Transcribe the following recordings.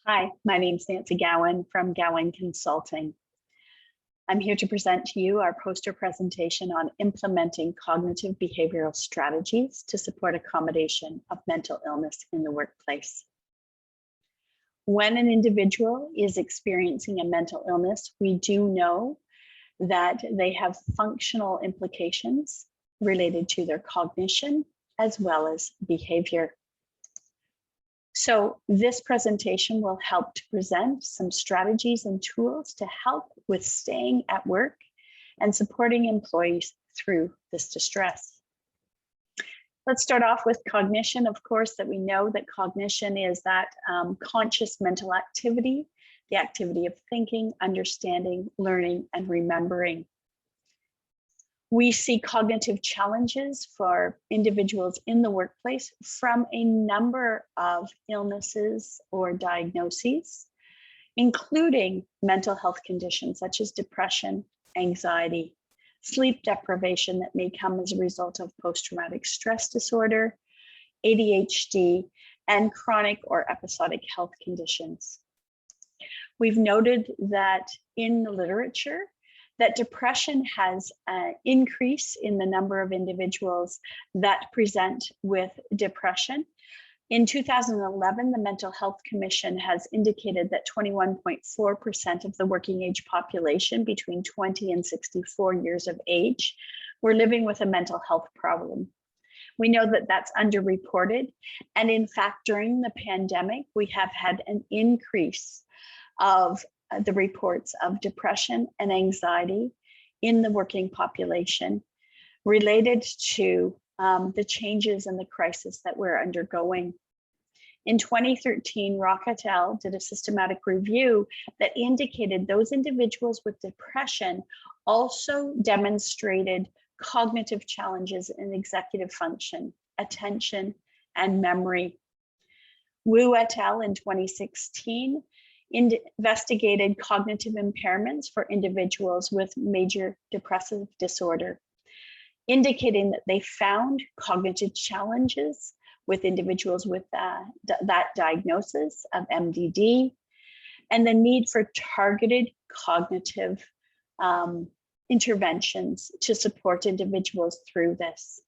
Hi, my name is Nancy Gowan from Gowan Consulting. I'm here to present to you our poster presentation on implementing cognitive behavioral strategies to support accommodation of mental illness in the workplace. When an individual is experiencing a mental illness, we do know that they have functional implications related to their cognition as well as behavior. So this presentation will help to present some strategies and tools to help with staying at work and supporting employees through this distress. Let's start off with cognition. Of course, that we know that cognition is that conscious mental activity, the activity of thinking, understanding, learning, and remembering. We see cognitive challenges for individuals in the workplace from a number of illnesses or diagnoses, including mental health conditions such as depression, anxiety, sleep deprivation that may come as a result of post-traumatic stress disorder, ADHD, and chronic or episodic health conditions. We've noted that in the literature, that depression has an increase in the number of individuals that present with depression. In 2011, the Mental Health Commission has indicated that 21.4% of the working age population between 20 and 64 years of age were living with a mental health problem. We know that that's underreported. And in fact, during the pandemic, we have had an increase of the reports of depression and anxiety in the working population related to the changes and the crisis that we're undergoing. In 2013, Rock et al. Did a systematic review that indicated those individuals with depression also demonstrated cognitive challenges in executive function, attention, and memory. Wu et al. In 2016 investigated cognitive impairments for individuals with major depressive disorder, indicating that they found cognitive challenges with individuals with that diagnosis of MDD, and the need for targeted cognitive interventions to support individuals through this.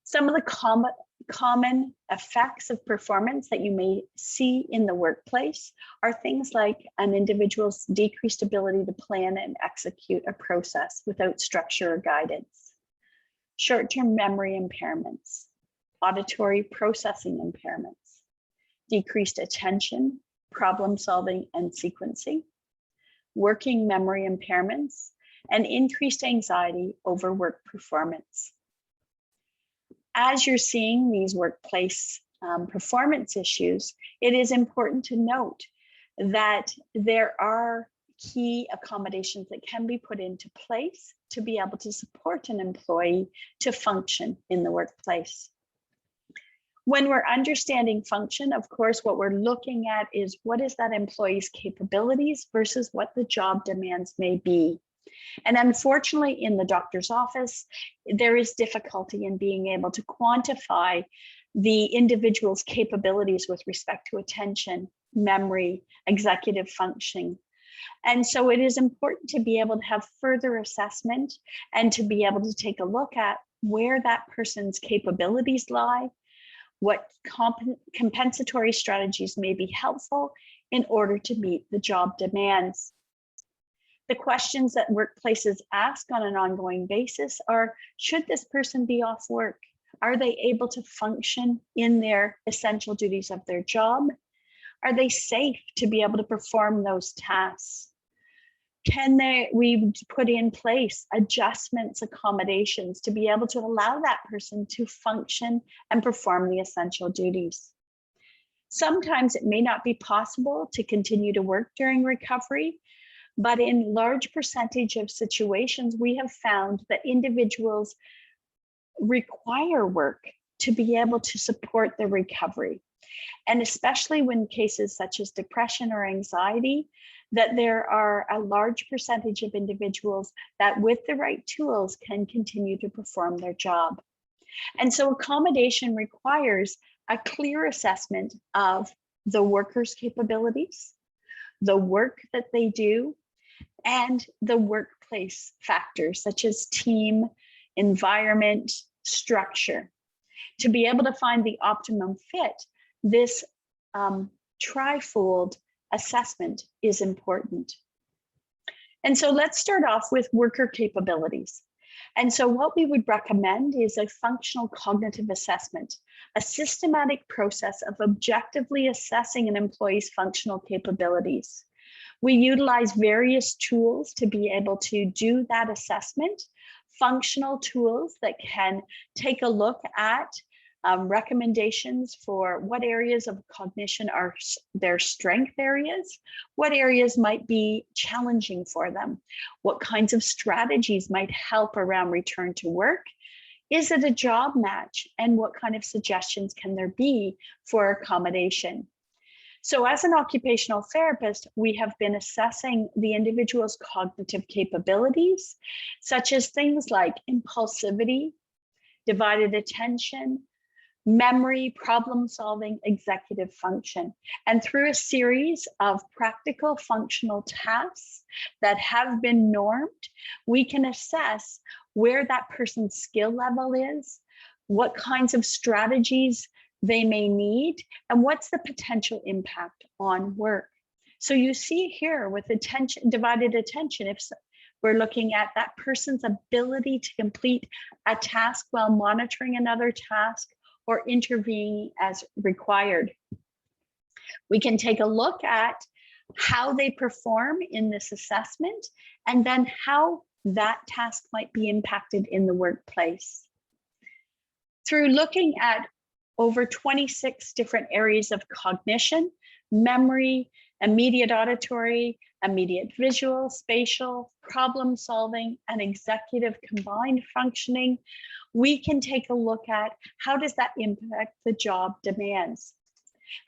Some of the common effects of performance that you may see in the workplace are things like an individual's decreased ability to plan and execute a process without structure or guidance, short-term memory impairments, auditory processing impairments, decreased attention, problem solving and sequencing, working memory impairments, and increased anxiety over work performance. As you're seeing these workplace performance issues, it is important to note that there are key accommodations that can be put into place to be able to support an employee to function in the workplace. When we're understanding function, of course, what we're looking at is what is that employee's capabilities versus what the job demands may be. And unfortunately, in the doctor's office, there is difficulty in being able to quantify the individual's capabilities with respect to attention, memory, executive functioning. And so it is important to be able to have further assessment and to be able to take a look at where that person's capabilities lie, what compensatory strategies may be helpful in order to meet the job demands. The questions that workplaces ask on an ongoing basis are, should this person be off work? Are they able to function in their essential duties of their job? Are they safe to be able to perform those tasks? We put in place adjustments, accommodations to be able to allow that person to function and perform the essential duties? Sometimes it may not be possible to continue to work during recovery, but in large percentage of situations, we have found that individuals require work to be able to support the recovery. And especially when cases such as depression or anxiety, that there are a large percentage of individuals that with the right tools can continue to perform their job. And so accommodation requires a clear assessment of the workers' capabilities, the work that they do, and the workplace factors such as team, environment, structure. To be able to find the optimum fit, this trifold assessment is important. And so let's start off with worker capabilities. And so what we would recommend is a functional cognitive assessment, a systematic process of objectively assessing an employee's functional capabilities. We utilize various tools to be able to do that assessment, functional tools that can take a look at recommendations for what areas of cognition are their strength areas, what areas might be challenging for them, what kinds of strategies might help around return to work, is it a job match, and what kind of suggestions can there be for accommodation. So as an occupational therapist, we have been assessing the individual's cognitive capabilities, such as things like impulsivity, divided attention, memory, problem solving, executive function. And through a series of practical functional tasks that have been normed, we can assess where that person's skill level is, what kinds of strategies they may need, and what's the potential impact on work. So you see here with attention, divided attention, if we're looking at that person's ability to complete a task while monitoring another task or intervening as required. We can take a look at how they perform in this assessment and then how that task might be impacted in the workplace. Through looking at over 26 different areas of cognition, memory, immediate auditory, immediate visual, spatial, problem solving, and executive combined functioning, we can take a look at how does that impact the job demands.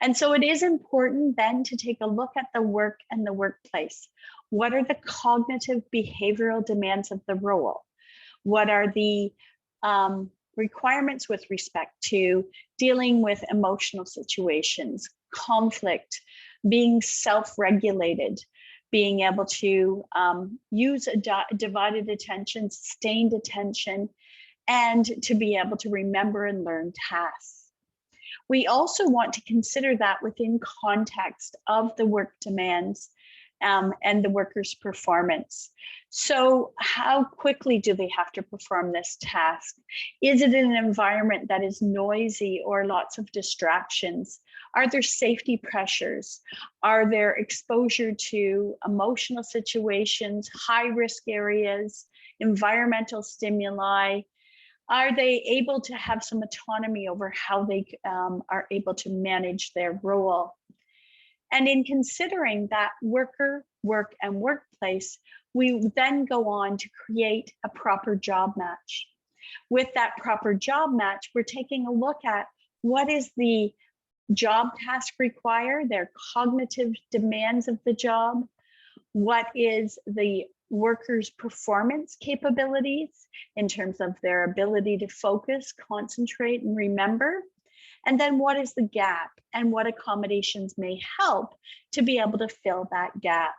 And so it is important then to take a look at the work and the workplace. What are the cognitive behavioral demands of the role? What are the requirements with respect to dealing with emotional situations, conflict, being self-regulated, being able to use a divided attention, sustained attention, and to be able to remember and learn tasks. We also want to consider that within context of the work demands and the worker's performance. So how quickly do they have to perform this task? Is it in an environment that is noisy or lots of distractions? Are there safety pressures? Are there exposure to emotional situations, high risk areas, environmental stimuli? Are they able to have some autonomy over how they are able to manage their role? And in considering that worker, work, and workplace, we then go on to create a proper job match. With that proper job match, we're taking a look at what is the job task require, their cognitive demands of the job, what is the workers' performance capabilities in terms of their ability to focus, concentrate, and remember. And then what is the gap and what accommodations may help to be able to fill that gap.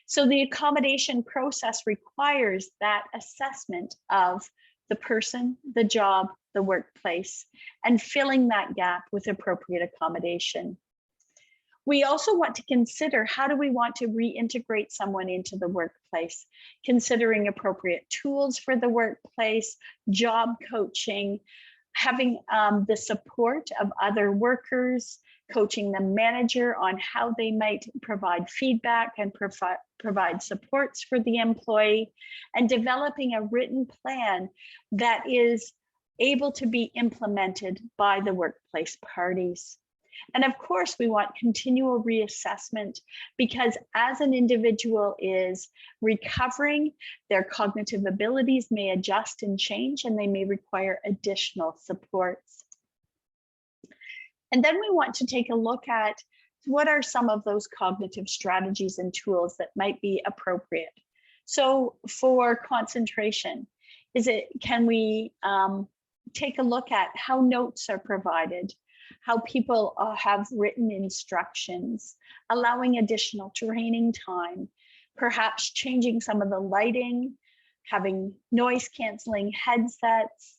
So the accommodation process requires that assessment of the person, the job, the workplace, and filling that gap with appropriate accommodation. We also want to consider how do we want to reintegrate someone into the workplace, considering appropriate tools for the workplace, job coaching, having the support of other workers, coaching the manager on how they might provide feedback and provide supports for the employee, and developing a written plan that is able to be implemented by the workplace parties. And of course, we want continual reassessment because as an individual is recovering, their cognitive abilities may adjust and change, and they may require additional supports. And then we want to take a look at what are some of those cognitive strategies and tools that might be appropriate. So for concentration, can we take a look at how notes are provided? how people have written instructions, allowing additional training time, perhaps changing some of the lighting, having noise canceling headsets,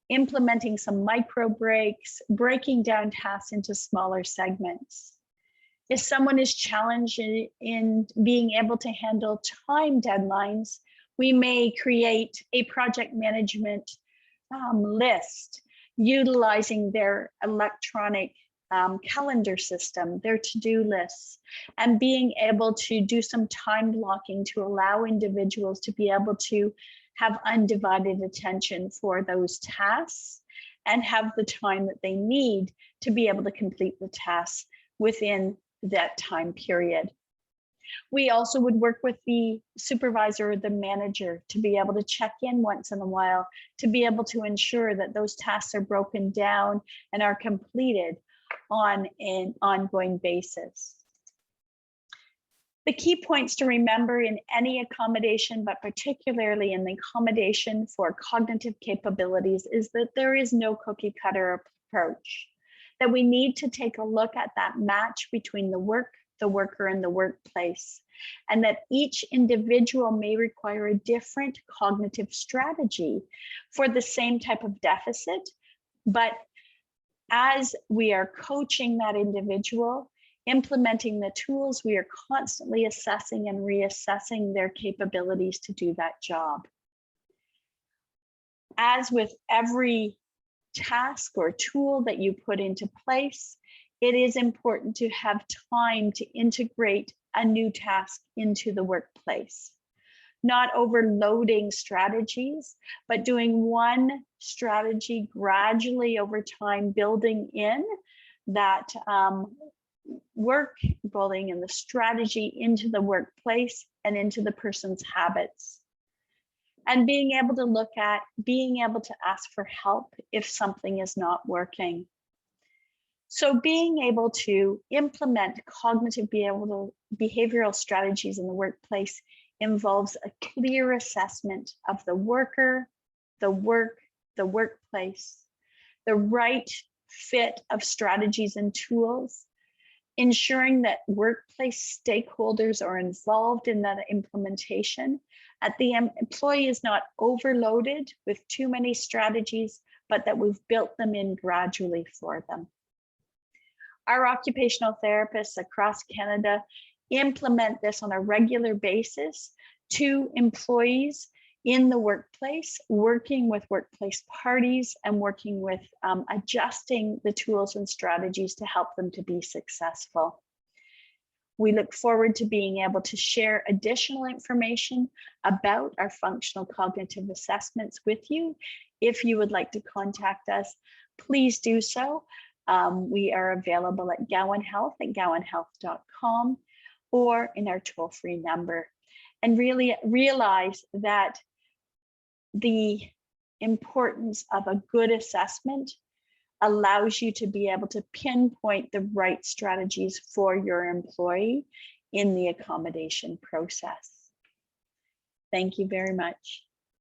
implementing some micro breaks, breaking down tasks into smaller segments. If someone is challenged in being able to handle time deadlines, we may create a project management list utilizing their electronic calendar system, their to-do lists, and being able to do some time blocking to allow individuals to be able to have undivided attention for those tasks and have the time that they need to be able to complete the tasks within that time period. We also would work with the supervisor or the manager to be able to check in once in a while, to be able to ensure that those tasks are broken down and are completed on an ongoing basis. The key points to remember in any accommodation, but particularly in the accommodation for cognitive capabilities, is that there is no cookie cutter approach, that we need to take a look at that match between the worker, and the workplace, and that each individual may require a different cognitive strategy for the same type of deficit. But as we are coaching that individual, implementing the tools, we are constantly assessing and reassessing their capabilities to do that job. As with every task or tool that you put into place, it is important to have time to integrate a new task into the workplace. Not overloading strategies, but doing one strategy gradually over time, building in that building in the strategy into the workplace and into the person's habits. And being able to look at, being able to ask for help if something is not working. So being able to implement cognitive behavioral strategies in the workplace involves a clear assessment of the worker, the workplace, the right fit of strategies and tools, ensuring that workplace stakeholders are involved in that implementation, that the employee is not overloaded with too many strategies, but that we've built them in gradually for them. Our occupational therapists across Canada implement this on a regular basis to employees in the workplace, working with workplace parties and working with adjusting the tools and strategies to help them to be successful. We look forward to being able to share additional information about our functional cognitive assessments with you. If you would like to contact us, please do so. We are available at Gowan Health at gowanhealth.com or in our toll-free number. And really realize that the importance of a good assessment allows you to be able to pinpoint the right strategies for your employee in the accommodation process. Thank you very much.